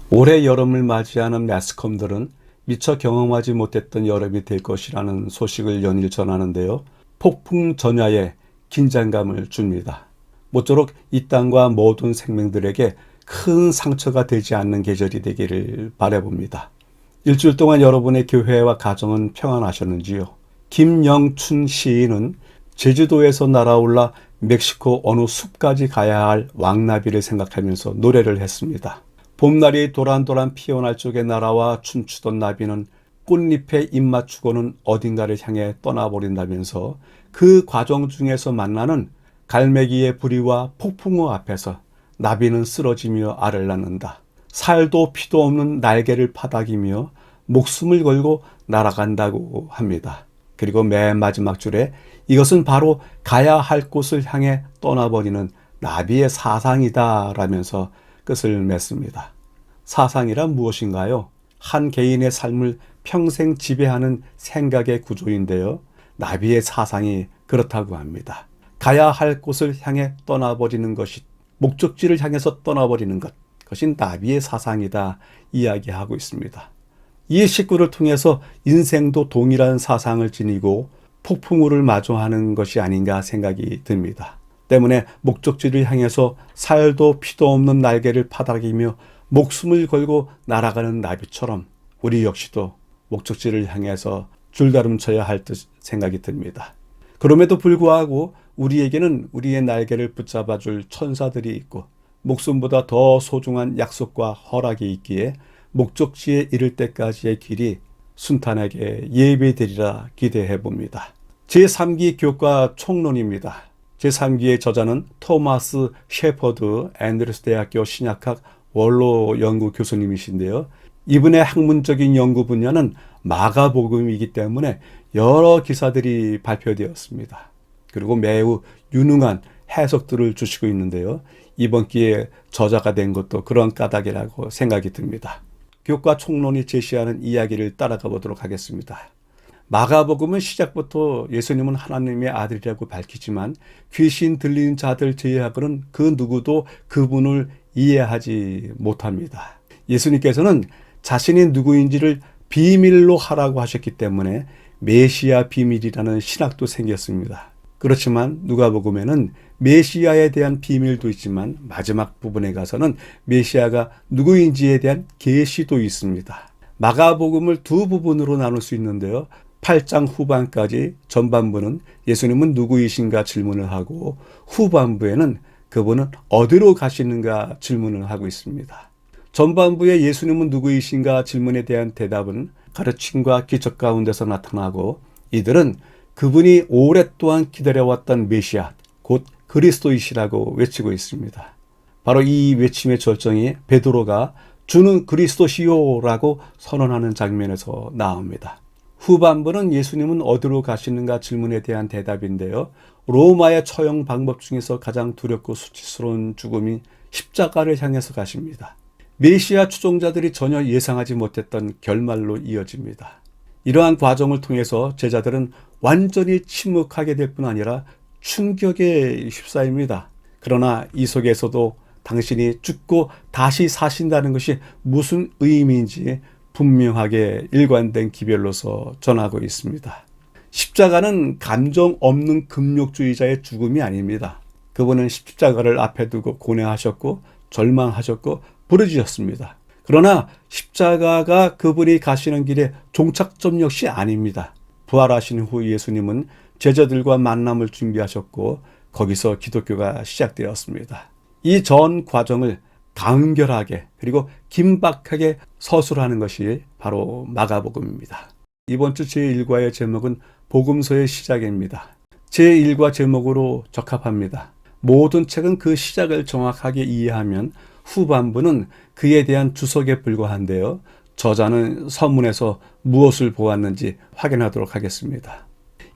올해 여름을 맞이하는 매스컴들은 미처 경험하지 못했던 여름이 될 것이라는 소식을 연일 전하는데요. 폭풍 전야에 긴장감을 줍니다. 모쪼록 이 땅과 모든 생명들에게 큰 상처가 되지 않는 계절이 되기를 바라봅니다. 일주일 동안 여러분의 교회와 가정은 평안하셨는지요? 김영춘 시인은 제주도에서 날아올라 멕시코 어느 숲까지 가야 할 왕나비를 생각하면서 노래를 했습니다. 봄날이 도란도란 피어날 쪽에 날아와 춤추던 나비는 꽃잎에 입 맞추고는 어딘가를 향해 떠나버린다면서 그 과정 중에서 만나는 갈매기의 부리와 폭풍우 앞에서 나비는 쓰러지며 알을 낳는다. 살도 피도 없는 날개를 파닥이며 목숨을 걸고 날아간다고 합니다. 그리고 맨 마지막 줄에 이것은 바로 가야 할 곳을 향해 떠나버리는 나비의 사상이다 라면서 끝을 맺습니다. 사상이란 무엇인가요? 한 개인의 삶을 평생 지배하는 생각의 구조인데요. 나비의 사상이 그렇다고 합니다. 가야 할 곳을 향해 떠나버리는 것이, 목적지를 향해서 떠나버리는 것, 그것이 나비의 사상이다 이야기하고 있습니다. 이 식구를 통해서 인생도 동일한 사상을 지니고 폭풍우를 마주하는 것이 아닌가 생각이 듭니다. 때문에 목적지를 향해서 살도 피도 없는 날개를 파닥이며 목숨을 걸고 날아가는 나비처럼 우리 역시도 목적지를 향해서 줄다름쳐야 할 듯 생각이 듭니다. 그럼에도 불구하고 우리에게는 우리의 날개를 붙잡아줄 천사들이 있고 목숨보다 더 소중한 약속과 허락이 있기에 목적지에 이를 때까지의 길이 순탄하게 예배되리라 기대해 봅니다. 제3기 교과 총론입니다. 제3기의 저자는 토마스 셰퍼드 앤드루스 대학교 신약학 원로 연구 교수님이신데요. 이분의 학문적인 연구 분야는 마가복음이기 때문에 여러 기사들이 발표되었습니다. 그리고 매우 유능한 해석들을 주시고 있는데요. 이번 기회에 저자가 된 것도 그런 까닭이라고 생각이 듭니다. 교과 총론이 제시하는 이야기를 따라가 보도록 하겠습니다. 마가복음은 시작부터 예수님은 하나님의 아들이라고 밝히지만 귀신 들린 자들 제외하고는 그 누구도 그분을 이해하지 못합니다. 예수님께서는 자신이 누구인지를 비밀로 하라고 하셨기 때문에 메시아 비밀이라는 신학도 생겼습니다. 그렇지만 누가복음에는 메시아에 대한 비밀도 있지만 마지막 부분에 가서는 메시아가 누구인지에 대한 계시도 있습니다. 마가복음을 두 부분으로 나눌 수 있는데요. 8장 후반까지 전반부는 예수님은 누구이신가 질문을 하고 후반부에는 그분은 어디로 가시는가 질문을 하고 있습니다. 전반부에 예수님은 누구이신가 질문에 대한 대답은 가르침과 기적 가운데서 나타나고 이들은 그분이 오랫동안 기다려왔던 메시아, 곧 그리스도이시라고 외치고 있습니다. 바로 이 외침의 절정이 베드로가 주는 그리스도시요라고 선언하는 장면에서 나옵니다. 후반부는 예수님은 어디로 가시는가 질문에 대한 대답인데요. 로마의 처형 방법 중에서 가장 두렵고 수치스러운 죽음이 십자가를 향해서 가십니다. 메시아 추종자들이 전혀 예상하지 못했던 결말로 이어집니다. 이러한 과정을 통해서 제자들은 완전히 침묵하게 될 뿐 아니라 충격에 휩싸입니다. 그러나 이 속에서도 당신이 죽고 다시 사신다는 것이 무슨 의미인지 분명하게 일관된 기별로서 전하고 있습니다. 십자가는 감정 없는 금욕주의자의 죽음이 아닙니다. 그분은 십자가를 앞에 두고 고뇌하셨고 절망하셨고 부르짖었습니다. 그러나 십자가가 그분이 가시는 길의 종착점 역시 아닙니다. 부활하신 후 예수님은 제자들과 만남을 준비하셨고 거기서 기독교가 시작되었습니다. 이 전 과정을 간결하게 그리고 긴박하게 서술하는 것이 바로 마가복음입니다. 이번 주 제1과의 제목은 복음서의 시작입니다. 제1과 제목으로 적합합니다. 모든 책은 그 시작을 정확하게 이해하면 후반부는 그에 대한 주석에 불과한데요. 저자는 서문에서 무엇을 보았는지 확인하도록 하겠습니다.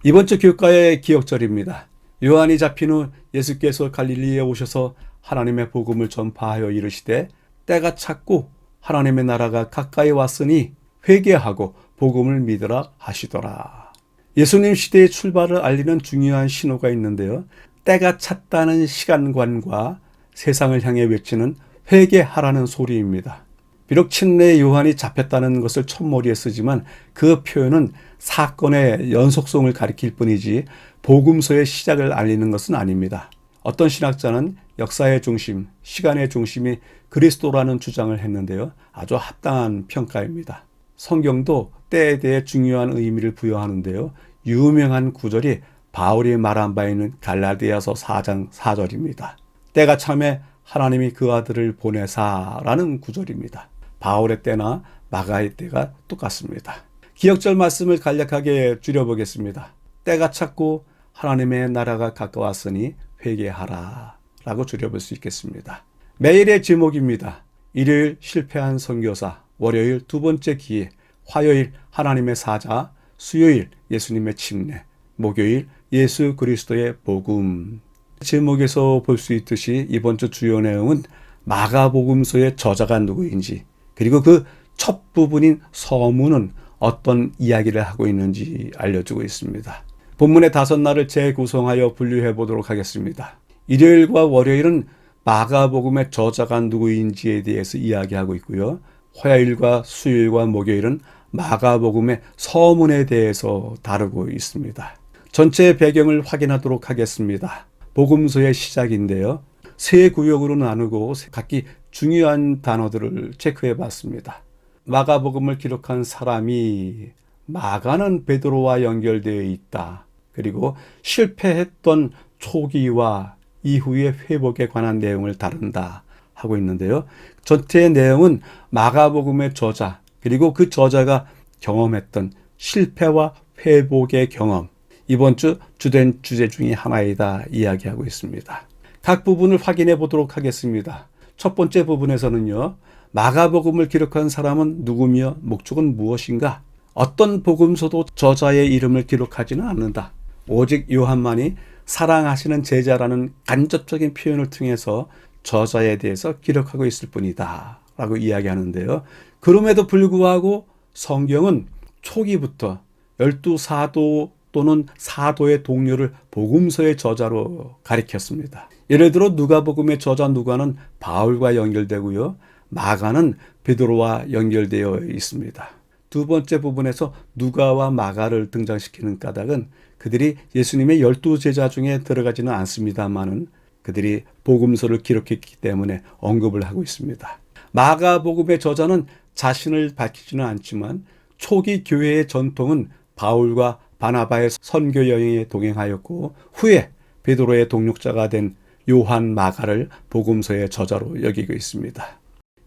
이번 주 교과의 기억절입니다. 요한이 잡힌 후 예수께서 갈릴리에 오셔서 하나님의 복음을 전파하여 이르시되 때가 찼고 하나님의 나라가 가까이 왔으니 회개하고 복음을 믿으라 하시더라. 예수님 시대의 출발을 알리는 중요한 신호가 있는데요. 때가 찼다는 시간관과 세상을 향해 외치는 회개하라는 소리입니다. 비록 침례 요한이 잡혔다는 것을 첫머리에 쓰지만 그 표현은 사건의 연속성을 가리킬 뿐이지 복음서의 시작을 알리는 것은 아닙니다. 어떤 신학자는 역사의 중심, 시간의 중심이 그리스도라는 주장을 했는데요. 아주 합당한 평가입니다. 성경도 때에 대해 중요한 의미를 부여하는데요. 유명한 구절이 바울이 말한 바 있는 갈라디아서 4장 4절입니다. 때가 참에 하나님이 그 아들을 보내사라는 구절입니다. 바울의 때나 마가의 때가 똑같습니다. 기억절 말씀을 간략하게 줄여보겠습니다. 때가 찼고 하나님의 나라가 가까웠으니 회개하라 라고 줄여볼 수 있겠습니다. 매일의 제목입니다. 일요일 실패한 선교사, 월요일 두 번째 기회, 화요일 하나님의 사자, 수요일 예수님의 침례, 목요일 예수 그리스도의 복음. 제목에서 볼 수 있듯이 이번 주 주요 내용은 마가복음서의 저자가 누구인지, 그리고 그 첫 부분인 서문은 어떤 이야기를 하고 있는지 알려주고 있습니다. 본문의 5날을 재구성하여 분류해 보도록 하겠습니다. 일요일과 월요일은 마가복음의 저자가 누구인지에 대해서 이야기하고 있고요. 화요일과 수요일과 목요일은 마가복음의 서문에 대해서 다루고 있습니다. 전체 배경을 확인하도록 하겠습니다. 복음서의 시작인데요. 세 구역으로 나누고 각기 중요한 단어들을 체크해 봤습니다. 마가복음을 기록한 사람이 마가는 베드로와 연결되어 있다. 그리고 실패했던 초기와 이후의 회복에 관한 내용을 다룬다 하고 있는데요. 전체 내용은 마가복음의 저자, 그리고 그 저자가 경험했던 실패와 회복의 경험, 이번 주 주된 주제 중에 하나이다 이야기하고 있습니다. 각 부분을 확인해 보도록 하겠습니다. 첫 번째 부분에서는요, 마가복음을 기록한 사람은 누구며 목적은 무엇인가? 어떤 복음서도 저자의 이름을 기록하지는 않는다. 오직 요한만이 사랑하시는 제자라는 간접적인 표현을 통해서 저자에 대해서 기록하고 있을 뿐이다 라고 이야기하는데요. 그럼에도 불구하고 성경은 초기부터 12사도 또는 사도의 동료를 복음서의 저자로 가리켰습니다. 예를 들어 누가복음의 저자 누가는 바울과 연결되고요. 마가는 베드로와 연결되어 있습니다. 두 번째 부분에서 누가와 마가를 등장시키는 까닭은 그들이 예수님의 12제자 중에 들어가지는 않습니다만은 그들이 복음서를 기록했기 때문에 언급을 하고 있습니다. 마가복음의 저자는 자신을 밝히지는 않지만 초기 교회의 전통은 바울과 바나바의 선교 여행에 동행하였고 후에 베드로의 동역자가 된 요한 마가를 복음서의 저자로 여기고 있습니다.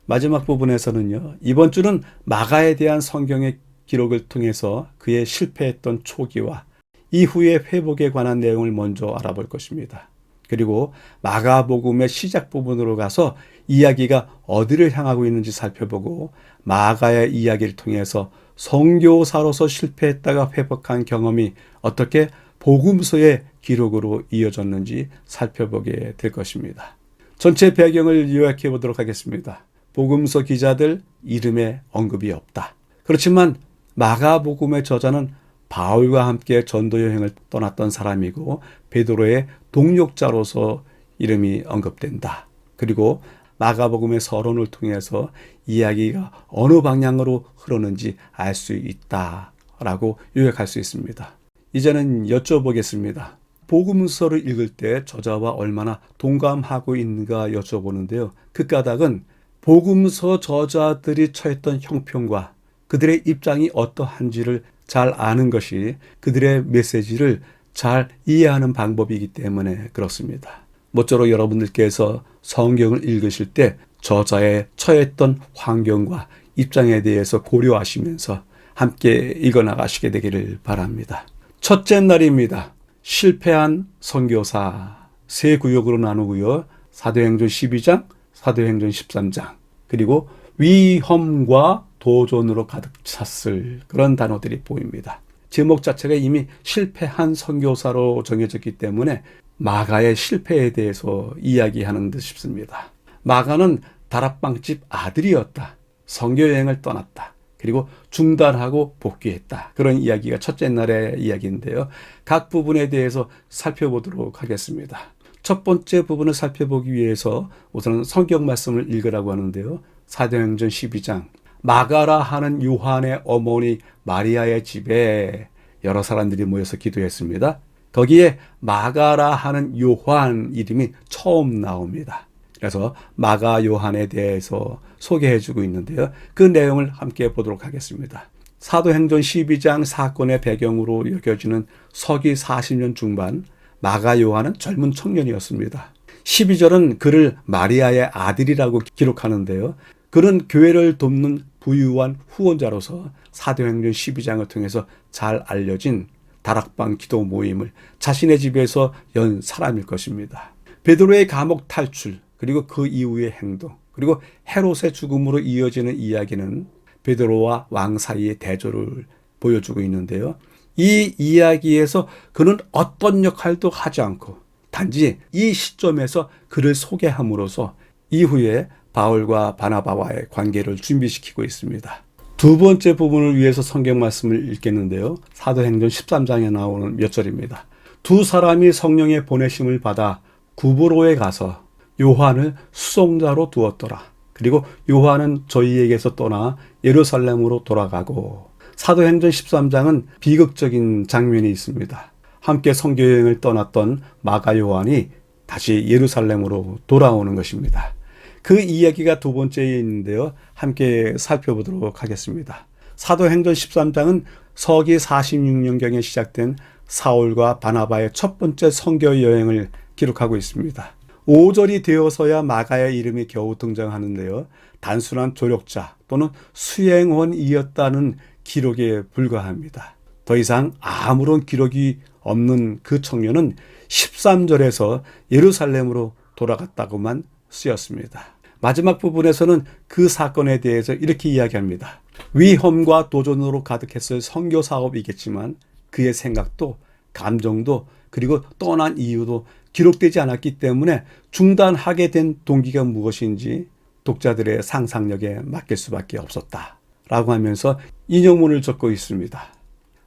마지막 부분에서는요, 이번 주는 마가에 대한 성경의 기록을 통해서 그의 실패했던 초기와 이후의 회복에 관한 내용을 먼저 알아볼 것입니다. 그리고 마가복음의 시작 부분으로 가서 이야기가 어디를 향하고 있는지 살펴보고 마가의 이야기를 통해서 선교사로서 실패했다가 회복한 경험이 어떻게 복음서의 기록으로 이어졌는지 살펴보게 될 것입니다. 전체 배경을 요약해 보도록 하겠습니다. 복음서 기자들 이름에 언급이 없다. 그렇지만 마가복음의 저자는 바울과 함께 전도 여행을 떠났던 사람이고 베드로의 동역자로서 이름이 언급된다. 그리고 마가복음의 서론을 통해서 이야기가 어느 방향으로 흐르는지 알 수 있다라고 요약할 수 있습니다. 이제는 여쭤보겠습니다. 복음서를 읽을 때 저자와 얼마나 동감하고 있는가 여쭤보는데요. 그 까닭은 복음서 저자들이 처했던 형편과 그들의 입장이 어떠한지를 잘 아는 것이 그들의 메시지를 잘 이해하는 방법이기 때문에 그렇습니다. 모쪼록 여러분들께서 성경을 읽으실 때 저자의 처했던 환경과 입장에 대해서 고려하시면서 함께 읽어나가시게 되기를 바랍니다. 첫째 날입니다. 실패한 선교사 세 구역으로 나누고요. 사도행전 12장, 사도행전 13장, 그리고 위험과 도전으로 가득 찼을 그런 단어들이 보입니다. 제목 자체가 이미 실패한 선교사로 정해졌기 때문에 마가의 실패에 대해서 이야기하는 듯 싶습니다. 마가는 다락방집 아들이었다. 선교여행을 떠났다. 그리고 중단하고 복귀했다. 그런 이야기가 첫째 날의 이야기인데요. 각 부분에 대해서 살펴보도록 하겠습니다. 첫 번째 부분을 살펴보기 위해서 우선 성경 말씀을 읽으라고 하는데요. 사도행전 12장. 마가라 하는 요한의 어머니 마리아의 집에 여러 사람들이 모여서 기도했습니다. 거기에 마가라 하는 요한 이름이 처음 나옵니다. 그래서 마가 요한에 대해서 소개해주고 있는데요. 그 내용을 함께 보도록 하겠습니다. 사도행전 12장 사건의 배경으로 여겨지는 서기 40년 중반, 마가 요한은 젊은 청년이었습니다. 12절은 그를 마리아의 아들이라고 기록하는데요. 그는 교회를 돕는 부유한 후원자로서 사도행전 12장을 통해서 잘 알려진 다락방 기도 모임을 자신의 집에서 연 사람일 것입니다. 베드로의 감옥 탈출, 그리고 그 이후의 행동, 그리고 헤롯의 죽음으로 이어지는 이야기는 베드로와 왕 사이의 대조를 보여주고 있는데요. 이 이야기에서 그는 어떤 역할도 하지 않고 단지 이 시점에서 그를 소개함으로써 이후에 바울과 바나바와의 관계를 준비시키고 있습니다. 두 번째 부분을 위해서 성경 말씀을 읽겠는데요. 사도행전 13장에 나오는 몇 절입니다. 두 사람이 성령의 보내심을 받아 구브로에 가서 요한을 수송자로 두었더라. 그리고 요한은 저희에게서 떠나 예루살렘으로 돌아가고. 사도행전 13장은 비극적인 장면이 있습니다. 함께 선교여행을 떠났던 마가 요한이 다시 예루살렘으로 돌아오는 것입니다. 그 이야기가 두 번째에 있는데요. 함께 살펴보도록 하겠습니다. 사도행전 13장은 서기 46년경에 시작된 사울과 바나바의 첫 번째 선교 여행을 기록하고 있습니다. 5절이 되어서야 마가의 이름이 겨우 등장하는데요. 단순한 조력자 또는 수행원이었다는 기록에 불과합니다. 더 이상 아무런 기록이 없는 그 청년은 13절에서 예루살렘으로 돌아갔다고만 쓰였습니다. 마지막 부분에서는 그 사건에 대해서 이렇게 이야기합니다. 위험과 도전으로 가득했을 선교 사업이겠지만 그의 생각도 감정도 그리고 떠난 이유도 기록되지 않았기 때문에 중단하게 된 동기가 무엇인지 독자들의 상상력에 맡길 수밖에 없었다 라고 하면서 인용문을 적고 있습니다.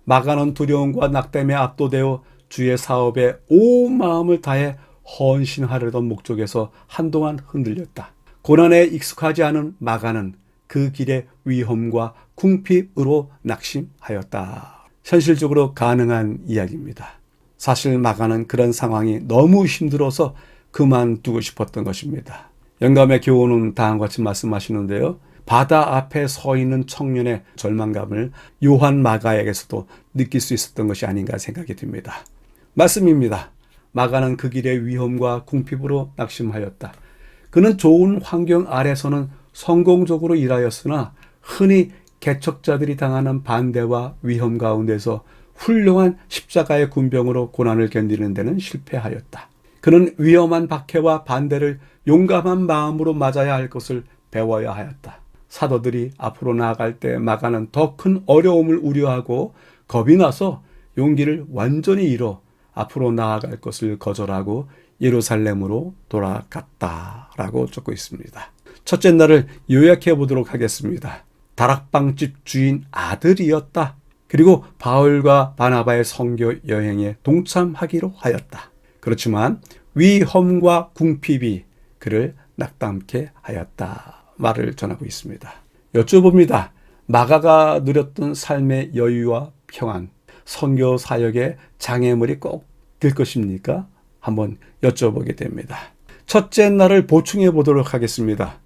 마가는 두려움과 낙담에 압도되어 주의 사업에 온 마음을 다해 헌신하려던 목적에서 한동안 흔들렸다. 고난에 익숙하지 않은 마가는 그 길의 위험과 궁핍으로 낙심하였다. 현실적으로 가능한 이야기입니다. 사실 마가는 그런 상황이 너무 힘들어서 그만두고 싶었던 것입니다. 영감의 교훈은 다음과 같이 말씀하시는데요. 바다 앞에 서 있는 청년의 절망감을 요한 마가에게서도 느낄 수 있었던 것이 아닌가 생각이 듭니다. 말씀입니다. 마가는 그 길의 위험과 궁핍으로 낙심하였다. 그는 좋은 환경 아래서는 성공적으로 일하였으나 흔히 개척자들이 당하는 반대와 위험 가운데서 훌륭한 십자가의 군병으로 고난을 견디는 데는 실패하였다. 그는 위험한 박해와 반대를 용감한 마음으로 맞아야 할 것을 배워야 하였다. 사도들이 앞으로 나아갈 때 마가는 더 큰 어려움을 우려하고 겁이 나서 용기를 완전히 잃어 앞으로 나아갈 것을 거절하고 예루살렘으로 돌아갔다라고 적고 있습니다. 첫째 날을 요약해 보도록 하겠습니다. 다락방집 주인 아들이었다. 그리고 바울과 바나바의 선교 여행에 동참하기로 하였다. 그렇지만 위험과 궁핍이 그를 낙담케 하였다. 말을 전하고 있습니다. 여쭤봅니다. 마가가 누렸던 삶의 여유와 평안, 선교 사역의 장애물이 꼭 될 것입니까? 한번 여쭤보게 됩니다. 첫째 날을 보충해 보도록 하겠습니다.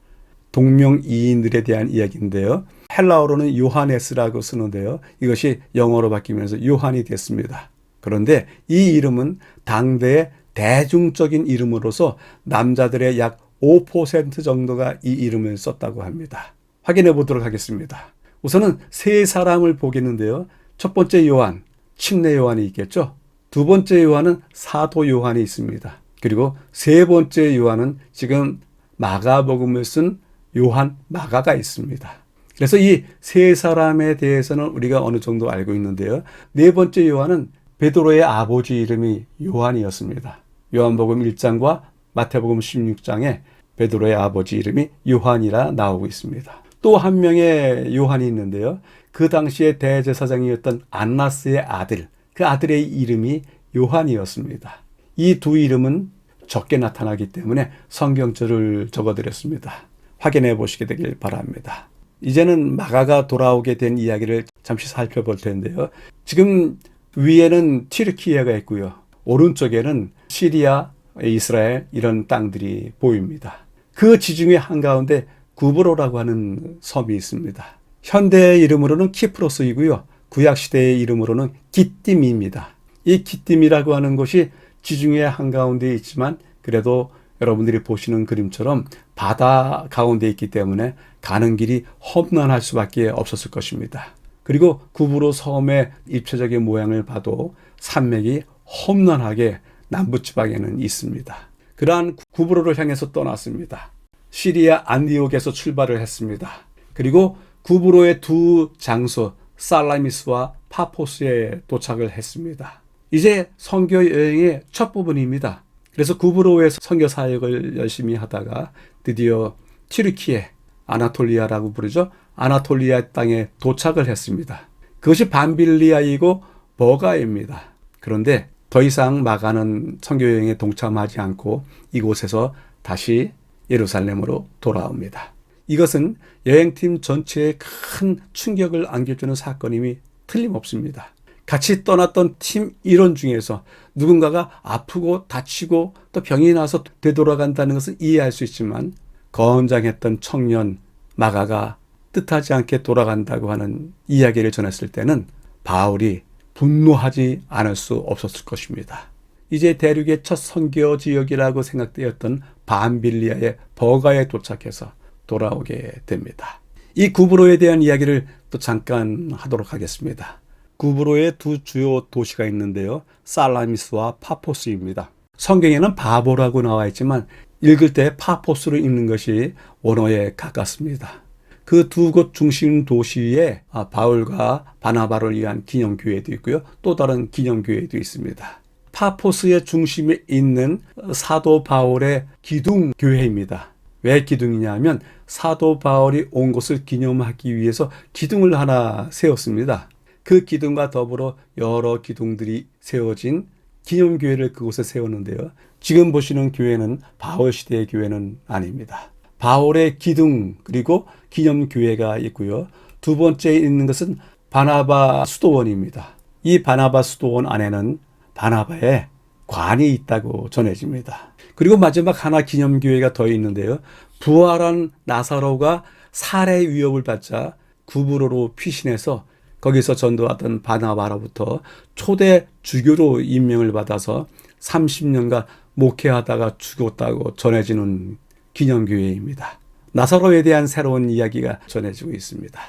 동명이인들에 대한 이야기인데요. 헬라어로는 요하네스라고 쓰는데요. 이것이 영어로 바뀌면서 요한이 됐습니다. 그런데 이 이름은 당대의 대중적인 이름으로서 남자들의 약 5% 정도가 이 이름을 썼다고 합니다. 확인해 보도록 하겠습니다. 우선은 세 사람을 보겠는데요. 첫 번째 요한, 침례 요한이 있겠죠. 두 번째 요한은 사도 요한이 있습니다. 그리고 세 번째 요한은 지금 마가복음을 쓴 요한 마가가 있습니다. 그래서 이 세 사람에 대해서는 우리가 어느 정도 알고 있는데요. 네 번째 요한은 베드로의 아버지 이름이 요한이었습니다. 요한복음 1장과 마태복음 16장에 베드로의 아버지 이름이 요한이라 나오고 있습니다. 또 한 명의 요한이 있는데요. 그 당시에 대제사장이었던 안나스의 아들, 그 아들의 이름이 요한이었습니다. 이 두 이름은 적게 나타나기 때문에 성경절을 적어드렸습니다. 확인해 보시게 되길 바랍니다. 이제는 마가가 돌아오게 된 이야기를 잠시 살펴볼 텐데요. 지금 위에는 튀르키예가 있고요. 오른쪽에는 시리아, 이스라엘 이런 땅들이 보입니다. 그 지중해 한가운데 구브로라고 하는 섬이 있습니다. 현대의 이름으로는 키프로스이고요. 구약시대의 이름으로는 기띔입니다. 이 기띔이라고 하는 곳이 지중해 한가운데 있지만 그래도 여러분들이 보시는 그림처럼 바다 가운데 있기 때문에 가는 길이 험난할 수밖에 없었을 것입니다. 그리고 구브로 섬의 입체적인 모양을 봐도 산맥이 험난하게 남부지방에는 있습니다. 그러한 구브로를 향해서 떠났습니다. 시리아 안디옥에서 출발을 했습니다. 그리고 구브로의 두 장소 살라미스와 파포스에 도착을 했습니다. 이제 선교 여행의 첫 부분입니다. 그래서 구브로에서 선교 사역을 열심히 하다가 드디어 튀르키예, 아나톨리아라고 부르죠. 아나톨리아 땅에 도착을 했습니다. 그것이 밤빌리아이고 버가입니다. 그런데 더 이상 마가는 선교 여행에 동참하지 않고 이곳에서 다시 예루살렘으로 돌아옵니다. 이것은 여행팀 전체에 큰 충격을 안겨주는 사건임이 틀림없습니다. 같이 떠났던 팀 일원 중에서 누군가가 아프고 다치고 또 병이 나서 되돌아간다는 것은 이해할 수 있지만 건장했던 청년 마가가 뜻하지 않게 돌아간다고 하는 이야기를 전했을 때는 바울이 분노하지 않을 수 없었을 것입니다. 이제 대륙의 첫 선교 지역이라고 생각되었던 밤빌리아의 버가에 도착해서 돌아오게 됩니다. 이 구브로에 대한 이야기를 또 잠깐 하도록 하겠습니다. 구브로에 두 주요 도시가 있는데요. 살라미스와 파포스입니다. 성경에는 바보라고 나와 있지만 읽을 때 파포스로 읽는 것이 원어에 가깝습니다. 그 두 곳 중심 도시에 바울과 바나바를 위한 기념교회도 있고요. 또 다른 기념교회도 있습니다. 파포스의 중심에 있는 사도 바울의 기둥교회입니다. 왜 기둥이냐 하면 사도 바울이 온 곳을 기념하기 위해서 기둥을 하나 세웠습니다. 그 기둥과 더불어 여러 기둥들이 세워진 기념교회를 그곳에 세웠는데요. 지금 보시는 교회는 바울 시대의 교회는 아닙니다. 바울의 기둥 그리고 기념교회가 있고요. 두 번째에 있는 것은 바나바 수도원입니다. 이 바나바 수도원 안에는 바나바의 관이 있다고 전해집니다. 그리고 마지막 하나 기념교회가 더 있는데요. 부활한 나사로가 살해 위협을 받자 구브로로 피신해서 거기서 전도하던 바나바로부터 초대 주교로 임명을 받아서 30년간 목회하다가 죽었다고 전해지는 기념교회입니다. 나사로에 대한 새로운 이야기가 전해지고 있습니다.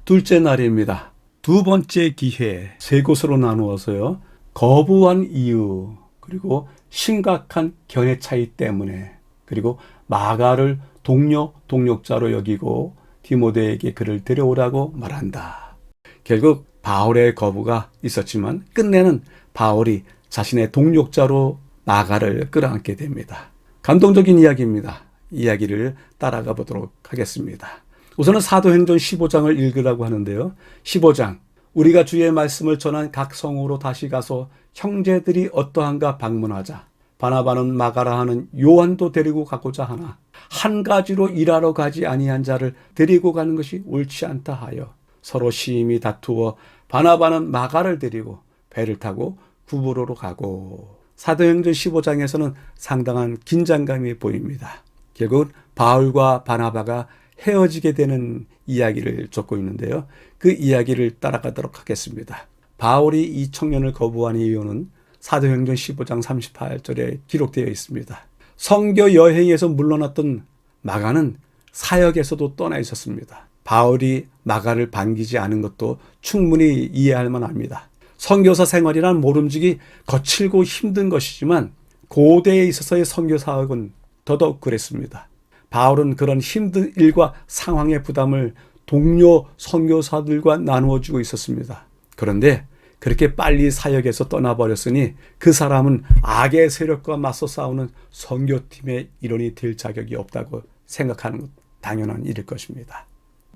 둘째 날입니다. 두 번째 기회 세 곳으로 나누어서요. 거부한 이유 그리고 심각한 견해 차이 때문에 그리고 마가를 동력자로 여기고 디모데에게 그를 데려오라고 말한다. 결국 바울의 거부가 있었지만 끝내는 바울이 자신의 동력자로 마가를 끌어안게 됩니다. 감동적인 이야기입니다. 이야기를 따라가 보도록 하겠습니다. 우선은 사도행전 15장을 읽으라고 하는데요. 15장 우리가 주의 말씀을 전한 각 성으로 다시 가서 형제들이 어떠한가 방문하자. 바나바는 마가라 하는 요한도 데리고 가고자 하나 한 가지로 일하러 가지 아니한 자를 데리고 가는 것이 옳지 않다 하여 서로 심히 다투어 바나바는 마가를 데리고 배를 타고 구브로로 가고. 사도행전 15장에서는 상당한 긴장감이 보입니다. 결국 바울과 바나바가 헤어지게 되는 이야기를 적고 있는데요. 그 이야기를 따라가도록 하겠습니다. 바울이 이 청년을 거부한 이유는 사도행전 15장 38절에 기록되어 있습니다. 선교 여행에서 물러났던 마가는 사역에서도 떠나 있었습니다. 바울이 마가를 반기지 않은 것도 충분히 이해할 만합니다. 선교사 생활이란 모름지기 거칠고 힘든 것이지만 고대에 있어서의 선교 사역은 더더욱 그랬습니다. 바울은 그런 힘든 일과 상황의 부담을 동료 선교사들과 나누어 주고 있었습니다. 그런데 그렇게 빨리 사역에서 떠나버렸으니 그 사람은 악의 세력과 맞서 싸우는 선교팀의 일원이 될 자격이 없다고 생각하는 것 당연한 일일 것입니다.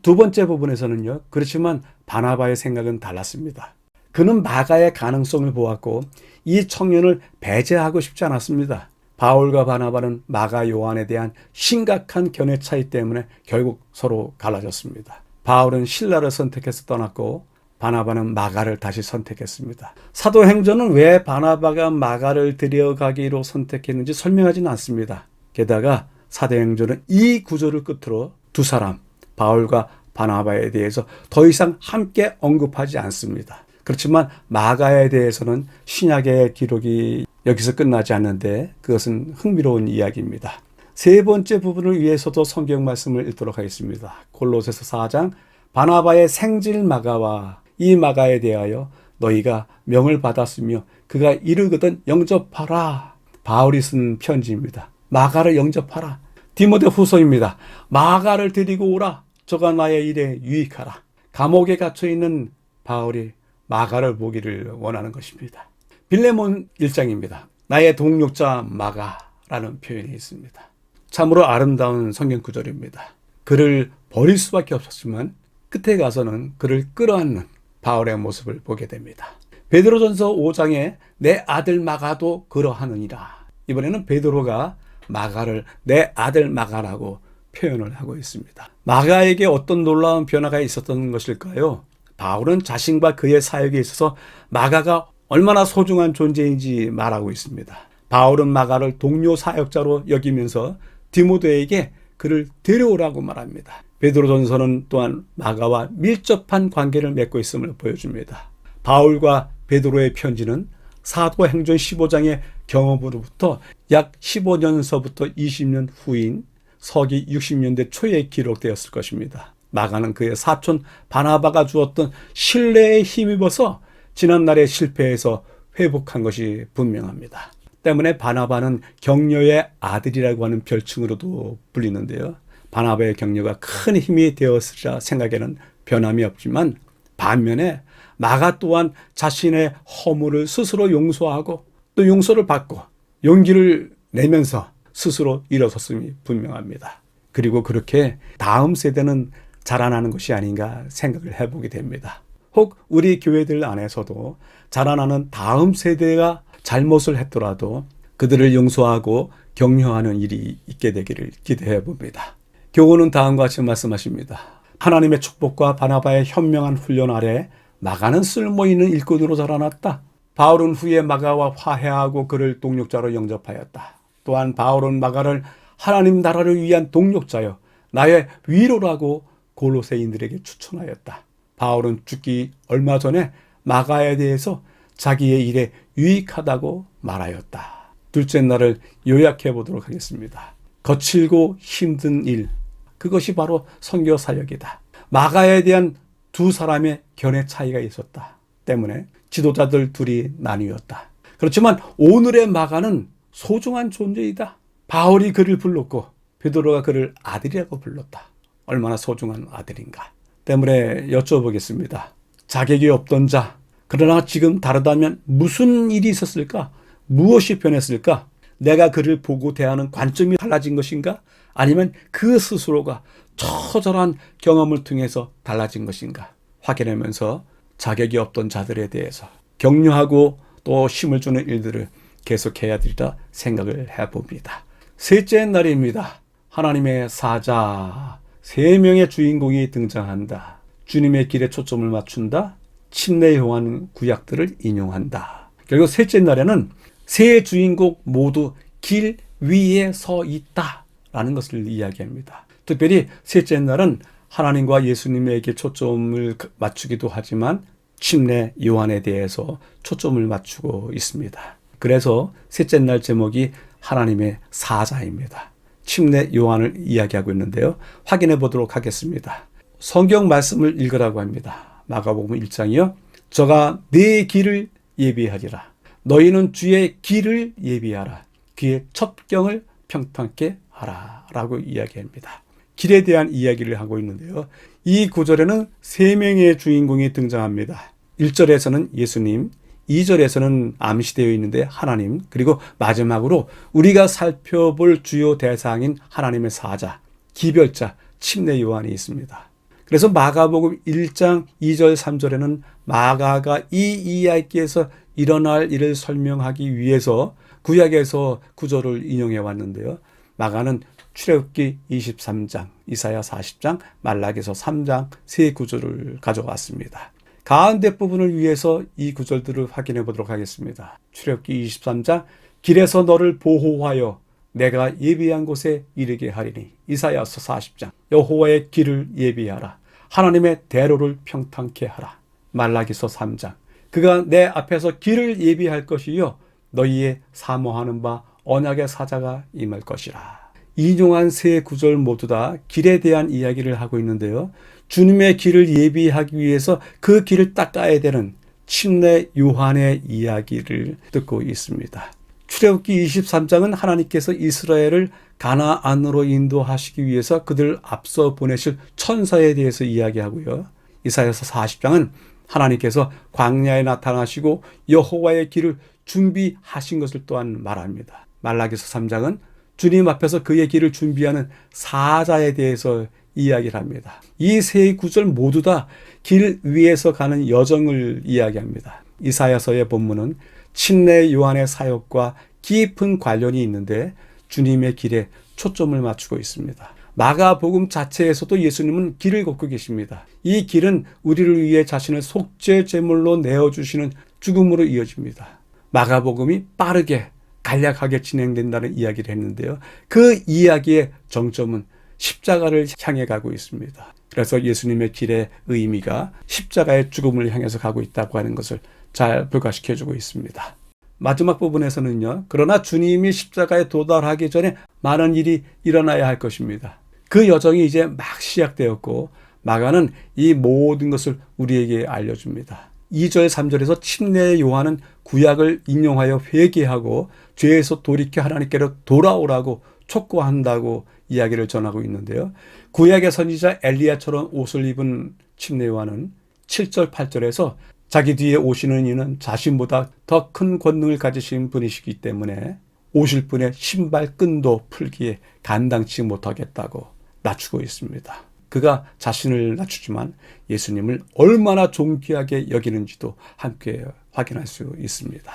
두 번째 부분에서는요. 그렇지만 바나바의 생각은 달랐습니다. 그는 마가의 가능성을 보았고 이 청년을 배제하고 싶지 않았습니다. 바울과 바나바는 마가 요한에 대한 심각한 견해 차이 때문에 결국 서로 갈라졌습니다. 바울은 실라를 선택해서 떠났고 바나바는 마가를 다시 선택했습니다. 사도행전은 왜 바나바가 마가를 데려가기로 선택했는지 설명하지는 않습니다. 게다가 사도행전은 이 구절을 끝으로 두 사람, 바울과 바나바에 대해서 더 이상 함께 언급하지 않습니다. 그렇지만 마가에 대해서는 신약의 기록이 여기서 끝나지 않는데 그것은 흥미로운 이야기입니다. 세 번째 부분을 위해서도 성경 말씀을 읽도록 하겠습니다. 골로새서 4장 바나바의 생질 마가와 이 마가에 대하여 너희가 명을 받았으며 그가 이르거든 영접하라. 바울이 쓴 편지입니다. 마가를 영접하라. 디모데 후서입니다. 마가를 데리고 오라. 저가 나의 일에 유익하라. 감옥에 갇혀있는 바울이 마가를 보기를 원하는 것입니다. 빌레몬 1장입니다. 나의 동역자 마가라는 표현이 있습니다. 참으로 아름다운 성경 구절입니다. 그를 버릴 수밖에 없었지만 끝에 가서는 그를 끌어안는 바울의 모습을 보게 됩니다. 베드로전서 5장에 내 아들 마가도 그러하느니라. 이번에는 베드로가 마가를 내 아들 마가라고 표현을 하고 있습니다. 마가에게 어떤 놀라운 변화가 있었던 것일까요? 바울은 자신과 그의 사역에 있어서 마가가 얼마나 소중한 존재인지 말하고 있습니다. 바울은 마가를 동료 사역자로 여기면서 디모데에게 그를 데려오라고 말합니다. 베드로전서는 또한 마가와 밀접한 관계를 맺고 있음을 보여줍니다. 바울과 베드로의 편지는 사도행전 15장의 경험으로부터 약 15년서부터 20년 후인 서기 60년대 초에 기록되었을 것입니다. 마가는 그의 사촌 바나바가 주었던 신뢰에 힘입어서 지난날의 실패에서 회복한 것이 분명합니다. 때문에 바나바는 격려의 아들이라고 하는 별칭으로도 불리는데요. 바나바의 격려가 큰 힘이 되었으리라 생각에는 변함이 없지만 반면에 마가 또한 자신의 허물을 스스로 용서하고 또 용서를 받고 용기를 내면서 스스로 일어섰음이 분명합니다. 그리고 그렇게 다음 세대는 자라나는 것이 아닌가 생각을 해보게 됩니다. 혹 우리 교회들 안에서도 자라나는 다음 세대가 잘못을 했더라도 그들을 용서하고 격려하는 일이 있게 되기를 기대해 봅니다. 교훈은 다음과 같이 말씀하십니다. 하나님의 축복과 바나바의 현명한 훈련 아래 마가는 쓸모있는 일꾼으로 자라났다. 바울은 후에 마가와 화해하고 그를 동역자로 영접하였다. 또한 바울은 마가를 하나님 나라를 위한 동역자여 나의 위로라고 골로새인들에게 추천하였다. 바울은 죽기 얼마 전에 마가에 대해서 자기의 일에 유익하다고 말하였다. 둘째 날을 요약해 보도록 하겠습니다. 거칠고 힘든 일, 그것이 바로 선교 사역이다. 마가에 대한 두 사람의 견해 차이가 있었다 때문에 지도자들 둘이 나뉘었다. 그렇지만 오늘의 마가는 소중한 존재이다. 바울이 그를 불렀고 베드로가 그를 아들이라고 불렀다. 얼마나 소중한 아들인가. 때문에 여쭤보겠습니다. 자격이 없던 자, 그러나 지금 다르다면 무슨 일이 있었을까? 무엇이 변했을까? 내가 그를 보고 대하는 관점이 달라진 것인가? 아니면 그 스스로가 처절한 경험을 통해서 달라진 것인가? 확인하면서 자격이 없던 자들에 대해서 격려하고 또 힘을 주는 일들을 계속해야 되리라 생각을 해봅니다. 셋째 날입니다. 하나님의 사자, 세 명의 주인공이 등장한다. 주님의 길에 초점을 맞춘다. 침례요한 구약들을 인용한다. 결국 셋째 날에는 세 주인공 모두 길 위에 서 있다라는 것을 이야기합니다. 특별히 셋째 날은 하나님과 예수님에게 초점을 맞추기도 하지만 침례 요한에 대해서 초점을 맞추고 있습니다. 그래서 셋째 날 제목이 하나님의 사자입니다. 침례 요한을 이야기하고 있는데요. 확인해 보도록 하겠습니다. 성경 말씀을 읽으라고 합니다. 마가복음 1장이요. 저가 네 길을 예비하리라. 너희는 주의 길을 예비하라. 그의 첩경을 평탄케 하라. 라고 이야기합니다. 길에 대한 이야기를 하고 있는데요. 이 구절에는 세 명의 주인공이 등장합니다. 1절에서는 예수님, 2절에서는 암시되어 있는데 하나님, 그리고 마지막으로 우리가 살펴볼 주요 대상인 하나님의 사자, 기별자, 침례 요한이 있습니다. 그래서 마가복음 1장 2절 3절에는 마가가 이 이야기에서 일어날 일을 설명하기 위해서 구약에서 구절을 인용해 왔는데요. 마가는 출애굽기 23장, 이사야 40장, 말라기서 3장 세 구절을 가져왔습니다. 가운데 부분을 위해서 이 구절들을 확인해 보도록 하겠습니다. 출애굽기 23장, 길에서 너를 보호하여 내가 예비한 곳에 이르게 하리니. 이사야서 40장, 여호와의 길을 예비하라. 하나님의 대로를 평탄케 하라. 말라기서 3장, 그가 내 앞에서 길을 예비할 것이요 너희의 사모하는 바 언약의 사자가 임할 것이라. 인용한 세 구절 모두 다 길에 대한 이야기를 하고 있는데요. 주님의 길을 예비하기 위해서 그 길을 닦아야 되는 침례 요한의 이야기를 듣고 있습니다. 출애굽기 23장은 하나님께서 이스라엘을 가나안으로 인도하시기 위해서 그들을 앞서 보내실 천사에 대해서 이야기하고요. 이사야서 40장은 하나님께서 광야에 나타나시고 여호와의 길을 준비하신 것을 또한 말합니다. 말라기서 3장은 주님 앞에서 그의 길을 준비하는 사자에 대해서 이야기를 합니다. 이 세 구절 모두 다 길 위에서 가는 여정을 이야기합니다. 이사야서의 본문은 침례 요한의 사역과 깊은 관련이 있는데 주님의 길에 초점을 맞추고 있습니다. 마가복음 자체에서도 예수님은 길을 걷고 계십니다. 이 길은 우리를 위해 자신을 속죄 제물로 내어주시는 죽음으로 이어집니다. 마가복음이 빠르게 간략하게 진행된다는 이야기를 했는데요. 그 이야기의 정점은 십자가를 향해 가고 있습니다. 그래서 예수님의 길의 의미가 십자가의 죽음을 향해서 가고 있다고 하는 것을 잘 부각시켜주고 있습니다. 마지막 부분에서는요. 그러나 주님이 십자가에 도달하기 전에 많은 일이 일어나야 할 것입니다. 그 여정이 이제 막 시작되었고 마가는 이 모든 것을 우리에게 알려줍니다. 2절 3절에서 침례 요한은 구약을 인용하여 회개하고 죄에서 돌이켜 하나님께로 돌아오라고 촉구한다고 이야기를 전하고 있는데요. 구약의 선지자 엘리야처럼 옷을 입은 침례 요한은 7절 8절에서 자기 뒤에 오시는 이는 자신보다 더 큰 권능을 가지신 분이시기 때문에 오실 분의 신발 끈도 풀기에 감당치 못하겠다고 낮추고 있습니다. 그가 자신을 낮추지만 예수님을 얼마나 존귀하게 여기는지도 함께 확인할 수 있습니다.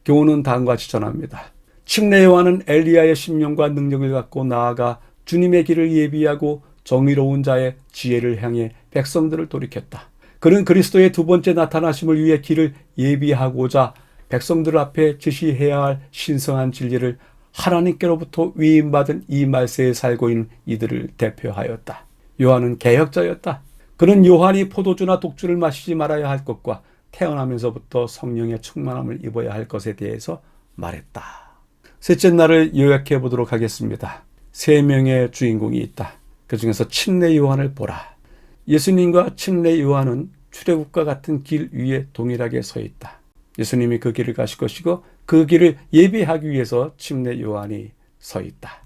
교훈은 다음과 같이 전합니다. 침례 요한은 엘리야의 심령과 능력을 갖고 나아가 주님의 길을 예비하고 정의로운 자의 지혜를 향해 백성들을 돌이켰다. 그는 그리스도의 두 번째 나타나심을 위해 길을 예비하고자 백성들 앞에 지시해야 할 신성한 진리를 하나님께로부터 위임받은 이 말세에 살고 있는 이들을 대표하였다. 요한은 개혁자였다. 그는 요한이 포도주나 독주를 마시지 말아야 할 것과 태어나면서부터 성령의 충만함을 입어야 할 것에 대해서 말했다. 셋째 날을 요약해 보도록 하겠습니다. 세 명의 주인공이 있다. 그 중에서 침례 요한을 보라. 예수님과 침례 요한은 출애굽과 같은 길 위에 동일하게 서 있다. 예수님이 그 길을 가실 것이고 그 길을 예비하기 위해서 침례 요한이 서 있다.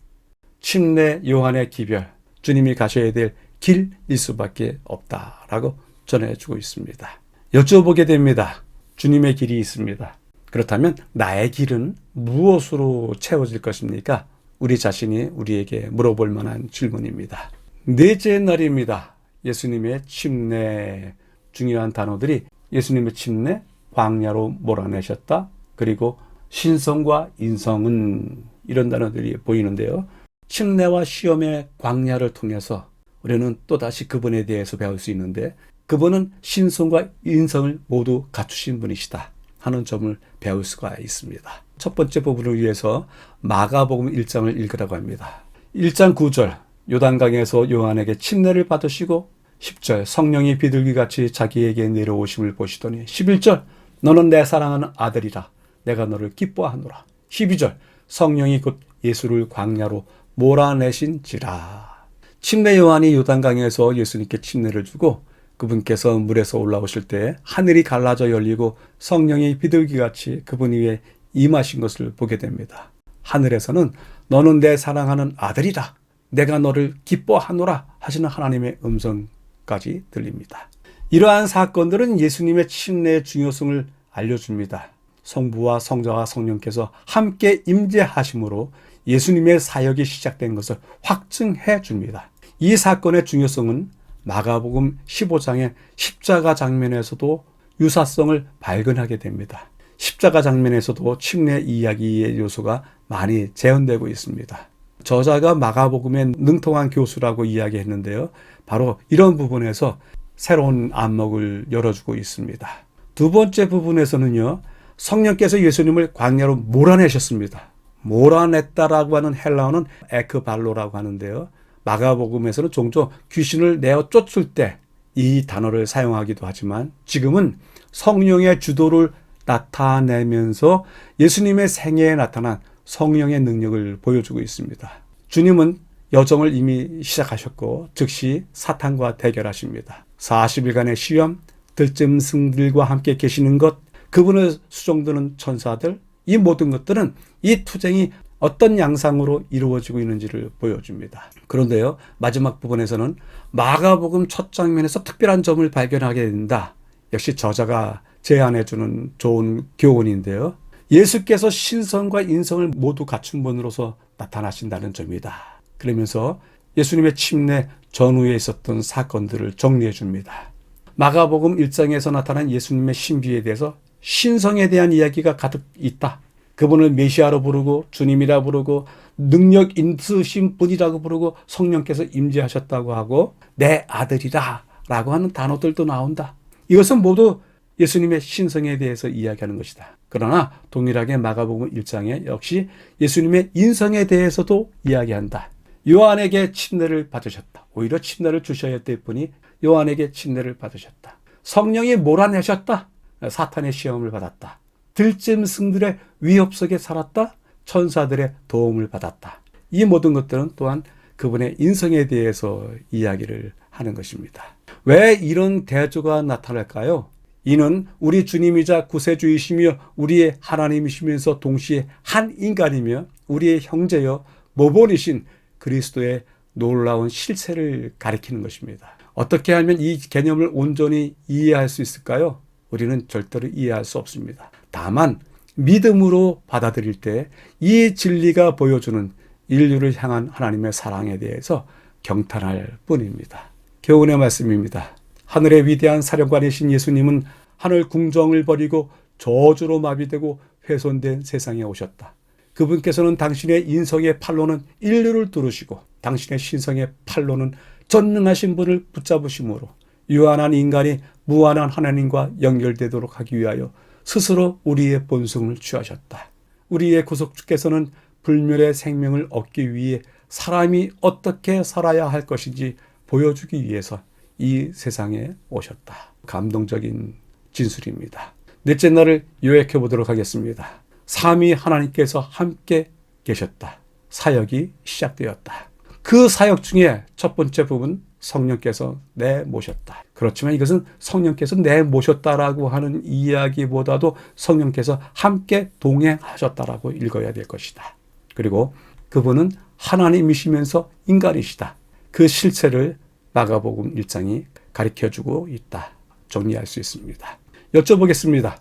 침례 요한의 기별, 주님이 가셔야 될 길일 수밖에 없다라고 전해주고 있습니다. 여쭤보게 됩니다. 주님의 길이 있습니다. 그렇다면 나의 길은 무엇으로 채워질 것입니까? 우리 자신이 우리에게 물어볼 만한 질문입니다. 넷째 날입니다. 예수님의 침례, 중요한 단어들이 예수님의 침례, 광야로 몰아내셨다. 그리고 신성과 인성은 이런 단어들이 보이는데요. 침례와 시험의 광야를 통해서 우리는 또다시 그분에 대해서 배울 수 있는데 그분은 신성과 인성을 모두 갖추신 분이시다 하는 점을 배울 수가 있습니다. 첫 번째 부분을 위해서 마가복음 1장을 읽으라고 합니다. 1장 9절 요단강에서 요한에게 침례를 받으시고 10절 성령이 비둘기같이 자기에게 내려오심을 보시더니 11절 너는 내 사랑하는 아들이라 내가 너를 기뻐하노라. 12절 성령이 곧 예수를 광야로 몰아내신지라. 침례 요한이 요단강에서 예수님께 침례를 주고 그분께서 물에서 올라오실 때 하늘이 갈라져 열리고 성령이 비둘기같이 그분 위에 임하신 것을 보게 됩니다. 하늘에서는 너는 내 사랑하는 아들이라 내가 너를 기뻐하노라 하시는 하나님의 음성까지 들립니다. 이러한 사건들은 예수님의 침례의 중요성을 알려줍니다. 성부와 성자와 성령께서 함께 임재하심으로 예수님의 사역이 시작된 것을 확증해 줍니다. 이 사건의 중요성은 마가복음 15장의 십자가 장면에서도 유사성을 발견하게 됩니다. 십자가 장면에서도 침례 이야기의 요소가 많이 재현되고 있습니다. 저자가 마가복음의 능통한 교수라고 이야기했는데요. 바로 이런 부분에서 새로운 안목을 열어주고 있습니다. 두 번째 부분에서는요, 성령께서 예수님을 광야로 몰아내셨습니다. 몰아냈다라고 하는 헬라어는 에크발로라고 하는데요. 마가복음에서는 종종 귀신을 내어 쫓을 때 이 단어를 사용하기도 하지만 지금은 성령의 주도를 나타내면서 예수님의 생애에 나타난 성령의 능력을 보여주고 있습니다. 주님은 여정을 이미 시작하셨고 즉시 사탄과 대결하십니다. 40일간의 시험, 들짐승들과 함께 계시는 것, 그분을 수종드는 천사들, 이 모든 것들은 이 투쟁이 어떤 양상으로 이루어지고 있는지를 보여줍니다. 그런데요, 마지막 부분에서는 마가복음 첫 장면에서 특별한 점을 발견하게 된다. 역시 저자가 제안해주는 좋은 교훈인데요. 예수께서 신성과 인성을 모두 갖춘 분으로서 나타나신다는 점이다. 그러면서 예수님의 침례 전후에 있었던 사건들을 정리해 줍니다. 마가복음 1장에서 나타난 예수님의 신비에 대해서 신성에 대한 이야기가 가득 있다. 그분을 메시아로 부르고 주님이라 부르고 능력 있으신 분이라고 부르고 성령께서 임재하셨다고 하고 내 아들이라 라고 하는 단어들도 나온다. 이것은 모두 예수님의 신성에 대해서 이야기하는 것이다. 그러나 동일하게 마가복음 1장에 역시 예수님의 인성에 대해서도 이야기한다. 요한에게 침례를 받으셨다. 오히려 침례를 주셔야 될 분이 요한에게 침례를 받으셨다. 성령이 몰아내셨다. 사탄의 시험을 받았다. 들짐승들의 위협 속에 살았다. 천사들의 도움을 받았다. 이 모든 것들은 또한 그분의 인성에 대해서 이야기를 하는 것입니다. 왜 이런 대조가 나타날까요? 이는 우리 주님이자 구세주이시며 우리의 하나님이시면서 동시에 한 인간이며 우리의 형제여 모본이신 그리스도의 놀라운 실체를 가리키는 것입니다. 어떻게 하면 이 개념을 온전히 이해할 수 있을까요? 우리는 절대로 이해할 수 없습니다. 다만 믿음으로 받아들일 때 이 진리가 보여주는 인류를 향한 하나님의 사랑에 대해서 경탄할 뿐입니다. 교훈의 말씀입니다. 하늘의 위대한 사령관이신 예수님은 하늘 궁정을 버리고 저주로 마비되고 훼손된 세상에 오셨다. 그분께서는 당신의 인성의 팔로는 인류를 두르시고 당신의 신성의 팔로는 전능하신 분을 붙잡으심으로 유한한 인간이 무한한 하나님과 연결되도록 하기 위하여 스스로 우리의 본성을 취하셨다. 우리의 구속주께서는 불멸의 생명을 얻기 위해 사람이 어떻게 살아야 할 것인지 보여주기 위해서 이 세상에 오셨다. 감동적인 진술입니다. 넷째 날을 요약해 보도록 하겠습니다. 삼위 하나님께서 함께 계셨다. 사역이 시작되었다. 그 사역 중에 첫 번째 부분 성령께서 내모셨다. 그렇지만 이것은 성령께서 내모셨다라고 하는 이야기보다도 성령께서 함께 동행하셨다라고 읽어야 될 것이다. 그리고 그분은 하나님이시면서 인간이시다. 그 실체를 마가복음 1장이 가르쳐주고 있다. 정리할 수 있습니다. 여쭤보겠습니다.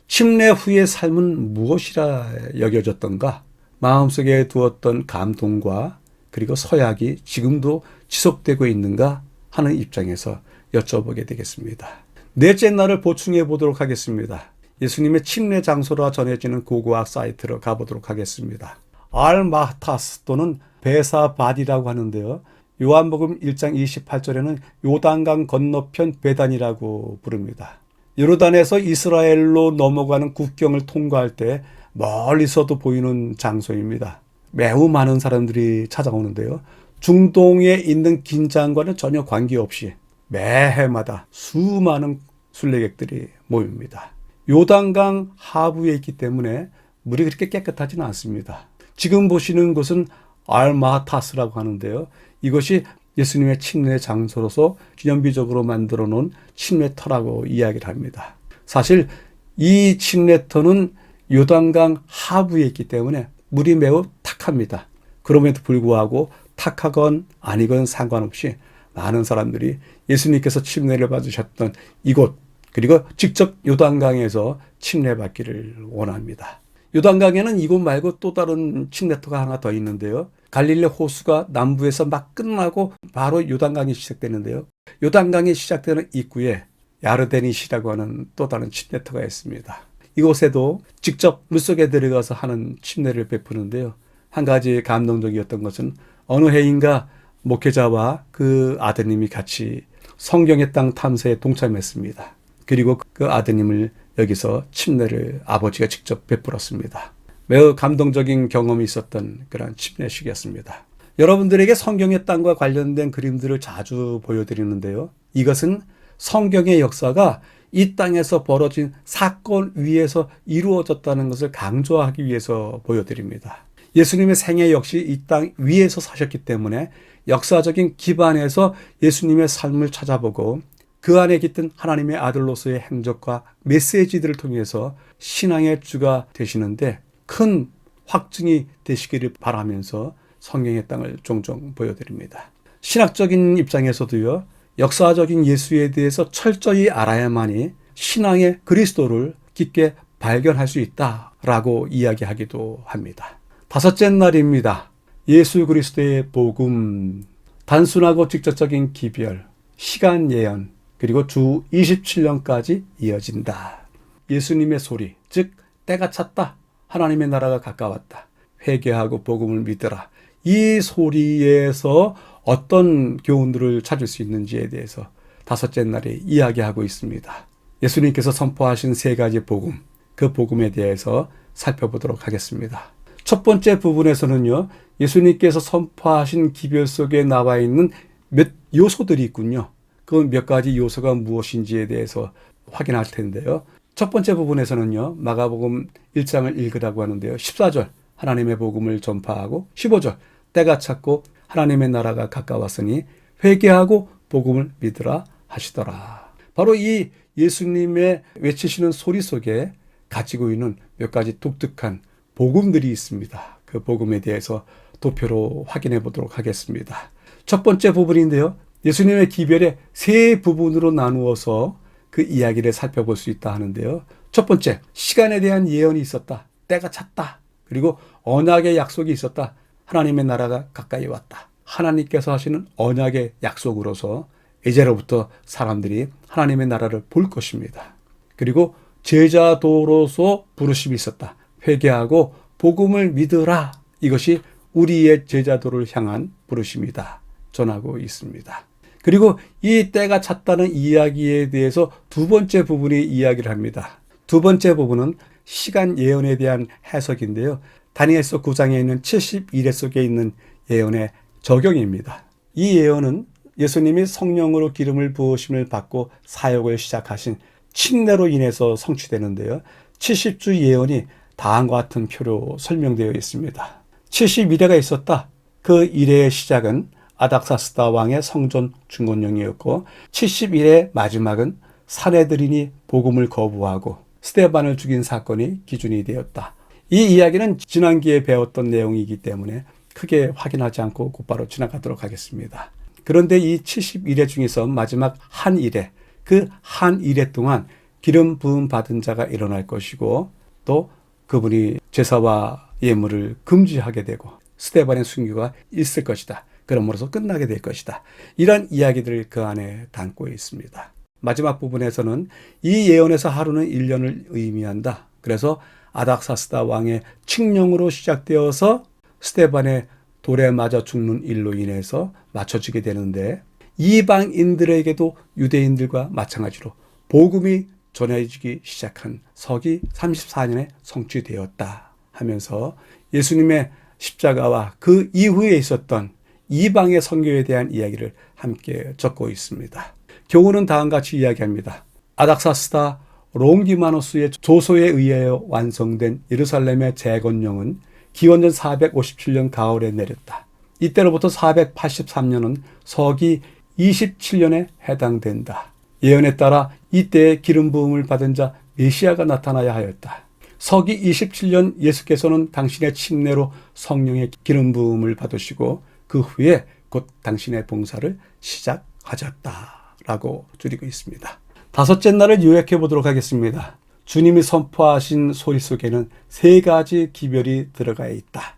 침례 후의 삶은 무엇이라 여겨졌던가? 마음속에 두었던 감동과 그리고 서약이 지금도 지속되고 있는가 하는 입장에서 여쭤보게 되겠습니다. 넷째 날을 보충해 보도록 하겠습니다. 예수님의 침례 장소라 전해지는 고고학 사이트로 가보도록 하겠습니다. 알마타스 또는 베사바디라고 하는데요. 요한복음 1장 28절에는 요단강 건너편 베단이라고 부릅니다. 요르단에서 이스라엘로 넘어가는 국경을 통과할 때 멀리서도 보이는 장소입니다. 매우 많은 사람들이 찾아오는데요. 중동에 있는 긴장과는 전혀 관계없이 매해마다 수많은 순례객들이 모입니다. 요단강 하부에 있기 때문에 물이 그렇게 깨끗하지는 않습니다. 지금 보시는 곳은 알마타스라고 하는데요. 이것이 예수님의 침례 장소로서 기념비적으로 만들어 놓은 침례터라고 이야기를 합니다. 사실 이 침례터는 요단강 하부에 있기 때문에 물이 매우 탁합니다. 그럼에도 불구하고 탁하건 아니건 상관없이 많은 사람들이 예수님께서 침례를 받으셨던 이곳 그리고 직접 요단강에서 침례받기를 원합니다. 요단강에는 이곳 말고 또 다른 침례터가 하나 더 있는데요. 갈릴리 호수가 남부에서 막 끝나고 바로 요단강이 시작되는데요. 요단강이 시작되는 입구에 야르데니시라고 하는 또 다른 침례터가 있습니다. 이곳에도 직접 물속에 들어가서 하는 침례를 베푸는데요. 한 가지 감동적이었던 것은 어느 해인가 목회자와 그 아드님이 같이 성경의 땅 탐사에 동참했습니다. 그리고 그 아드님을 여기서 침례를 아버지가 직접 베풀었습니다. 매우 감동적인 경험이 있었던 그런 침례식이었습니다. 여러분들에게 성경의 땅과 관련된 그림들을 자주 보여드리는데요. 이것은 성경의 역사가 이 땅에서 벌어진 사건 위에서 이루어졌다는 것을 강조하기 위해서 보여드립니다. 예수님의 생애 역시 이 땅 위에서 사셨기 때문에 역사적인 기반에서 예수님의 삶을 찾아보고 그 안에 깃든 하나님의 아들로서의 행적과 메시지들을 통해서 신앙의 주가 되시는데 큰 확증이 되시기를 바라면서 성경의 땅을 종종 보여드립니다. 신학적인 입장에서도요, 역사적인 예수에 대해서 철저히 알아야만이 신앙의 그리스도를 깊게 발견할 수 있다라고 이야기하기도 합니다. 다섯째 날입니다. 예수 그리스도의 복음, 단순하고 직접적인 기별, 시간 예언, 그리고 주 27년까지 이어진다. 예수님의 소리, 즉 때가 찼다. 하나님의 나라가 가까웠다. 회개하고 복음을 믿으라. 이 소리에서 어떤 교훈들을 찾을 수 있는지에 대해서 다섯째 날에 이야기하고 있습니다. 예수님께서 선포하신 세 가지 복음, 그 복음에 대해서 살펴보도록 하겠습니다. 첫 번째 부분에서는요, 예수님께서 선포하신 기별 속에 나와 있는 몇 요소들이 있군요. 그 몇 가지 요소가 무엇인지에 대해서 확인할 텐데요. 첫 번째 부분에서는요, 마가복음 1장을 읽으라고 하는데요. 14절, 하나님의 복음을 전파하고 15절, 때가 찼고 하나님의 나라가 가까웠으니 회개하고 복음을 믿으라 하시더라. 바로 이 예수님의 외치시는 소리 속에 가지고 있는 몇 가지 독특한 복음들이 있습니다. 그 복음에 대해서 도표로 확인해 보도록 하겠습니다. 첫 번째 부분인데요. 예수님의 기별의 세 부분으로 나누어서 그 이야기를 살펴볼 수 있다 하는데요. 첫 번째, 시간에 대한 예언이 있었다. 때가 찼다. 그리고 언약의 약속이 있었다. 하나님의 나라가 가까이 왔다. 하나님께서 하시는 언약의 약속으로서 이제로부터 사람들이 하나님의 나라를 볼 것입니다. 그리고 제자도로서 부르심이 있었다. 회개하고 복음을 믿으라. 이것이 우리의 제자도를 향한 부르심이다. 전하고 있습니다. 그리고 이 때가 찼다는 이야기에 대해서 두 번째 부분이 이야기를 합니다. 두 번째 부분은 시간 예언에 대한 해석인데요. 다니엘서 9장에 있는 71회 속에 있는 예언의 적용입니다. 이 예언은 예수님이 성령으로 기름을 부으심을 받고 사역을 시작하신 침례로 인해서 성취되는데요. 70주 예언이 다음과 같은 표로 설명되어 있습니다. 71회가 있었다. 그 이래의 시작은 아닥사스다 왕의 성전 중건령이었고 71회 마지막은 사내들인이 복음을 거부하고 스데반을 죽인 사건이 기준이 되었다. 이 이야기는 지난기에 배웠던 내용이기 때문에 크게 확인하지 않고 곧바로 지나가도록 하겠습니다. 그런데 이 71회 중에서 마지막 한 일회, 그 한 일회 동안 기름 부음 받은 자가 일어날 것이고 또 그분이 제사와 예물을 금지하게 되고 스데반의 순교가 있을 것이다. 그러므로서 끝나게 될 것이다. 이런 이야기들을 그 안에 담고 있습니다. 마지막 부분에서는 이 예언에서 하루는 1년을 의미한다. 그래서 아닥사스다 왕의 칙령으로 시작되어서 스데반의 돌에 맞아 죽는 일로 인해서 맞춰지게 되는데 이방인들에게도 유대인들과 마찬가지로 복음이 전해지기 시작한 서기 34년에 성취되었다 하면서 예수님의 십자가와 그 이후에 있었던 이방의 선교에 대한 이야기를 함께 적고 있습니다. 교훈은 다음과 같이 이야기합니다. 아닥사스다 롱기마노스의 조소에 의하여 완성된 예루살렘의 재건령은 기원전 457년 가을에 내렸다. 이때로부터 483년은 서기 27년에 해당된다. 예언에 따라 이때에 기름 부음을 받은 자 메시아가 나타나야 하였다. 서기 27년 예수께서는 당신의 침례로 성령의 기름 부음을 받으시고 그 후에 곧 당신의 봉사를 시작하셨다라고 줄이고 있습니다. 다섯째 날을 요약해 보도록 하겠습니다. 주님이 선포하신 소리 속에는 세 가지 기별이 들어가 있다.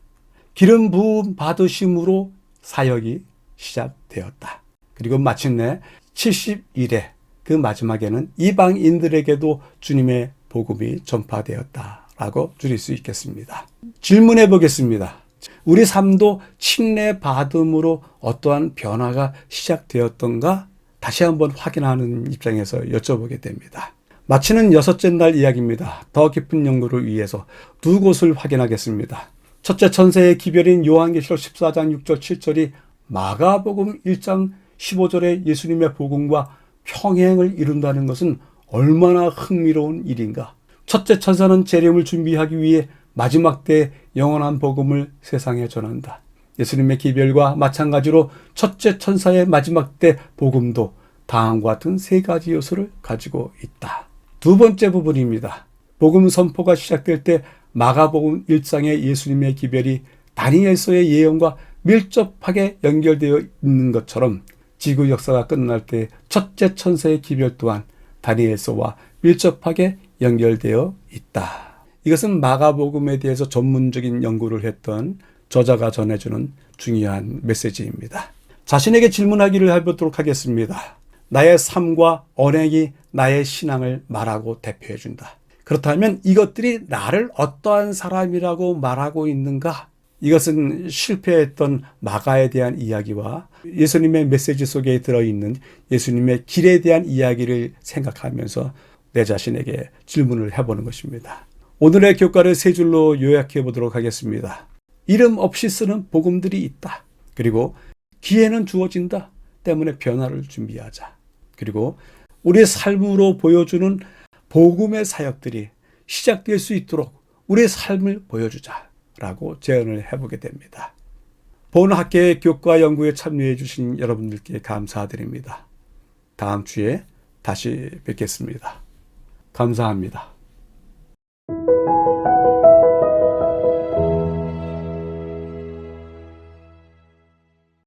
기름 부음 받으심으로 사역이 시작되었다. 그리고 마침내 70일에 그 마지막에는 이방인들에게도 주님의 복음이 전파되었다라고 줄일 수 있겠습니다. 질문해 보겠습니다. 우리 삶도 침례 받음으로 어떠한 변화가 시작되었던가 다시 한번 확인하는 입장에서 여쭤보게 됩니다. 마치는 여섯째 날 이야기입니다. 더 깊은 연구를 위해서 두 곳을 확인하겠습니다. 첫째 천사의 기별인 요한계시록 14장 6절 7절이 마가복음 1장 15절의 예수님의 복음과 평행을 이룬다는 것은 얼마나 흥미로운 일인가. 첫째 천사는 재림을 준비하기 위해 마지막 때 영원한 복음을 세상에 전한다. 예수님의 기별과 마찬가지로 첫째 천사의 마지막 때 복음도 다음과 같은 세 가지 요소를 가지고 있다. 두 번째 부분입니다. 복음 선포가 시작될 때 마가복음 1장의 예수님의 기별이 다니엘서의 예언과 밀접하게 연결되어 있는 것처럼 지구 역사가 끝날 때 첫째 천사의 기별 또한 다니엘서와 밀접하게 연결되어 있다. 이것은 마가복음에 대해서 전문적인 연구를 했던 저자가 전해주는 중요한 메시지입니다. 자신에게 질문하기를 해보도록 하겠습니다. 나의 삶과 언행이 나의 신앙을 말하고 대표해준다. 그렇다면 이것들이 나를 어떠한 사람이라고 말하고 있는가? 이것은 실패했던 마가에 대한 이야기와 예수님의 메시지 속에 들어있는 예수님의 길에 대한 이야기를 생각하면서 내 자신에게 질문을 해보는 것입니다. 오늘의 교과를 세 줄로 요약해 보도록 하겠습니다. 이름 없이 쓰는 복음들이 있다. 그리고 기회는 주어진다. 때문에 변화를 준비하자. 그리고 우리의 삶으로 보여주는 복음의 사역들이 시작될 수 있도록 우리의 삶을 보여주자라고 제안을 해보게 됩니다. 본 학계의 교과 연구에 참여해 주신 여러분들께 감사드립니다. 다음 주에 다시 뵙겠습니다. 감사합니다.